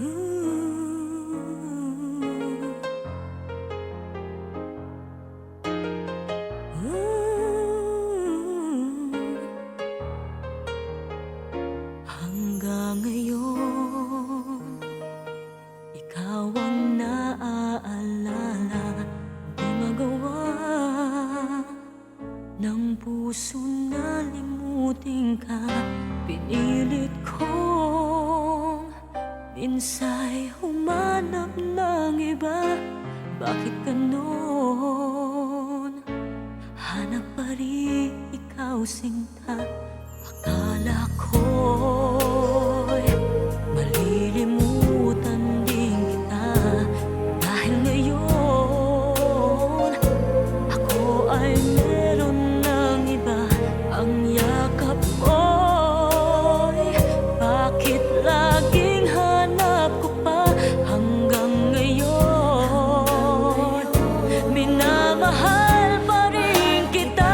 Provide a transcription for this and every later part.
Hanggang ngayon, ikaw ang naaalala. Di magawa ng puso na limutin ka. Pinilit kong minsa'y humanap ng iba. Bakit ganon? Hanap pa rin ikaw sinta. Akala ko'y malilimutan din kita. Dahil ngayon ako ay meron ng iba. Ang yakap ko'y bakit laging hanap ko pa. Hanggang ngayon minamahal pa rin kita.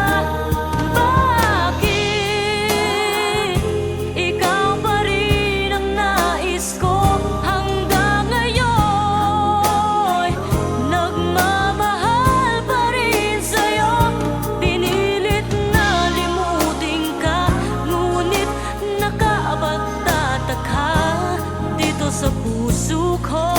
Sa puso ko